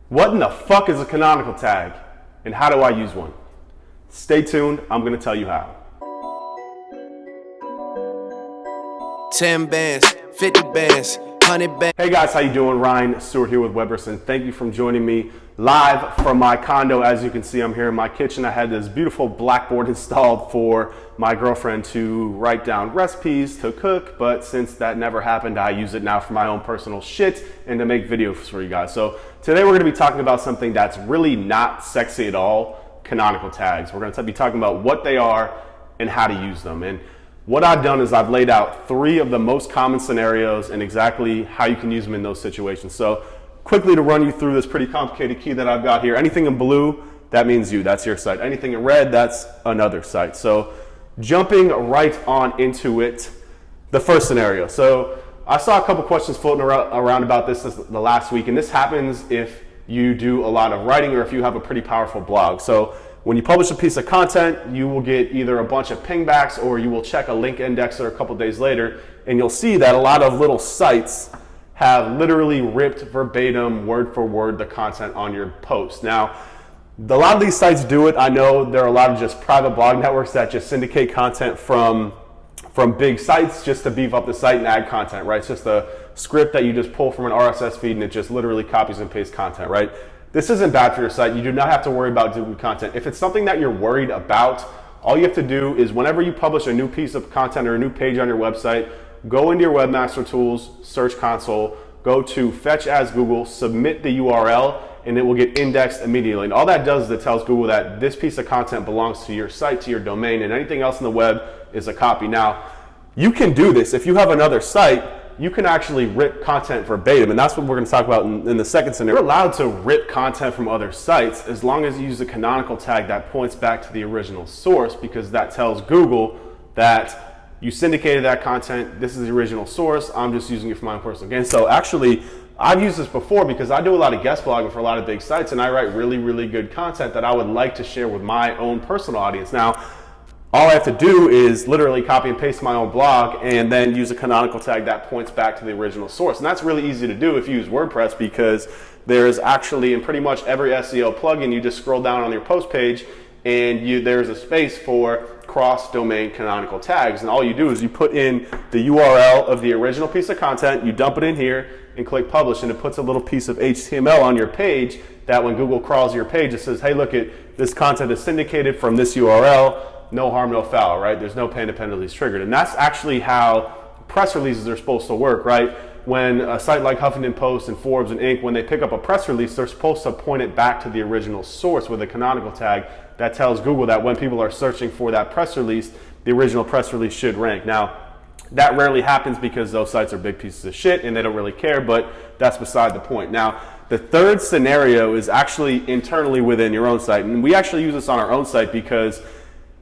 What in the fuck is a canonical tag, and how do I use one? Stay tuned, I'm gonna tell you how. 10 bands, 50 bands, 100 bands. Hey guys, how you doing? Ryan Stewart here with Weberson. Thank you for joining me live from my condo. As you can see, I'm here in my kitchen. I had this beautiful blackboard installed for my girlfriend to write down recipes to cook, but since that never happened, I use it now for my own personal shit and to make videos for you guys. So today we're gonna be talking about something that's really not sexy at all, canonical tags. We're gonna be talking about what they are and how to use them. And what I've done is I've laid out 3 of the most common scenarios and exactly how you can use them in those situations. So quickly to run you through this pretty complicated key that I've got here. Anything in blue, that means you, that's your site. Anything in red, that's another site. So jumping right on into it, the first scenario. So I saw a couple questions floating around about this the last week, and this happens if you do a lot of writing or if you have a pretty powerful blog. So when you publish a piece of content, you will get either a bunch of pingbacks or you will check a link indexer a couple days later, and you'll see that a lot of little sites have literally ripped verbatim, word for word, the content on your post. Now, a lot of these sites do it. I know there are a lot of just private blog networks that just syndicate content from big sites just to beef up the site and add content, right? It's just a script that you just pull from an RSS feed and it just literally copies and pastes content, right? This isn't bad for your site. You do not have to worry about duplicate content. If it's something that you're worried about, all you have to do is whenever you publish a new piece of content or a new page on your website, go into your Webmaster Tools, Search Console, go to Fetch as Google, submit the URL, and it will get indexed immediately. And all that does is it tells Google that this piece of content belongs to your site, to your domain, and anything else in the web is a copy. Now, you can do this. If you have another site, you can actually rip content verbatim, and that's what we're going to talk about in the second scenario. You're allowed to rip content from other sites as long as you use a canonical tag that points back to the original source, because that tells Google that you syndicated that content, this is the original source, I'm just using it for my own personal gain. So actually, I've used this before because I do a lot of guest blogging for a lot of big sites, and I write really, really good content that I would like to share with my own personal audience. Now, all I have to do is literally copy and paste my own blog and then use a canonical tag that points back to the original source. And that's really easy to do if you use WordPress, because there's actually in pretty much every SEO plugin, you just scroll down on your post page and there's a space for cross-domain canonical tags. And all you do is you put in the URL of the original piece of content, you dump it in here and click publish, and it puts a little piece of HTML on your page that when Google crawls your page, it says, hey, look, this content is syndicated from this URL. No harm, no foul, right? There's no payment penalties triggered. And that's actually how press releases are supposed to work, right? When a site like Huffington Post and Forbes and Inc., when they pick up a press release, they're supposed to point it back to the original source with a canonical tag that tells Google that when people are searching for that press release, the original press release should rank. Now, that rarely happens because those sites are big pieces of shit and they don't really care, but that's beside the point. Now, the third scenario is actually internally within your own site. And we actually use this on our own site because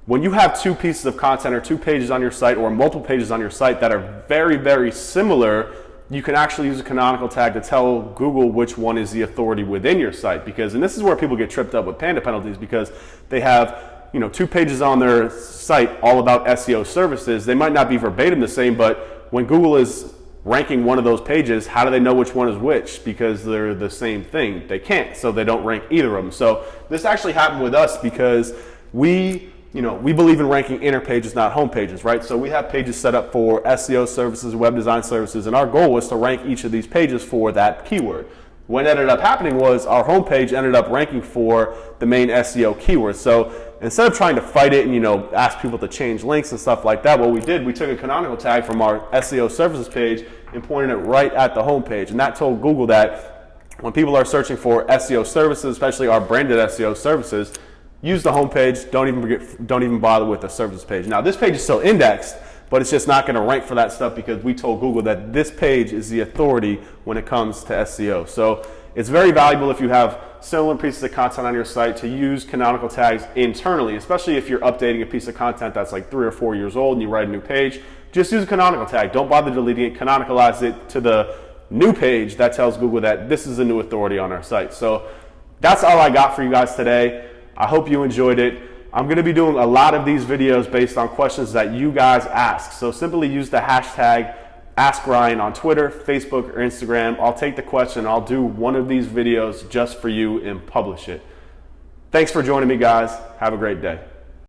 when you have 2 pieces of content or 2 pages on your site or multiple pages on your site that are very, very similar, you can actually use a canonical tag to tell Google which one is the authority within your site. Because, and this is where people get tripped up with Panda penalties, because they have 2 pages on their site all about SEO services. They might not be verbatim the same, but when Google is ranking one of those pages, how do they know which one is which? Because they're the same thing. They can't, so they don't rank either of them. So this actually happened with us because we believe in ranking inner pages, not home pages, right? So we have pages set up for SEO services, web design services, and our goal was to rank each of these pages for that keyword. What ended up happening was our home page ended up ranking for the main SEO keyword. So instead of trying to fight it and ask people to change links and stuff like that, what we did, we took a canonical tag from our SEO services page and pointed it right at the home page. And that told Google that when people are searching for SEO services, especially our branded SEO services, use the home page, don't even bother with the services page. Now, this page is still indexed, but it's just not going to rank for that stuff because we told Google that this page is the authority when it comes to SEO. So it's very valuable if you have similar pieces of content on your site to use canonical tags internally, especially if you're updating a piece of content that's like 3 or 4 years old and you write a new page. Just use a canonical tag. Don't bother deleting it. Canonicalize it to the new page that tells Google that this is a new authority on our site. So that's all I got for you guys today. I hope you enjoyed it. I'm going to be doing a lot of these videos based on questions that you guys ask. So simply use the hashtag Ask Ryan on Twitter, Facebook, or Instagram. I'll take the question. I'll do one of these videos just for you and publish it. Thanks for joining me, guys. Have a great day.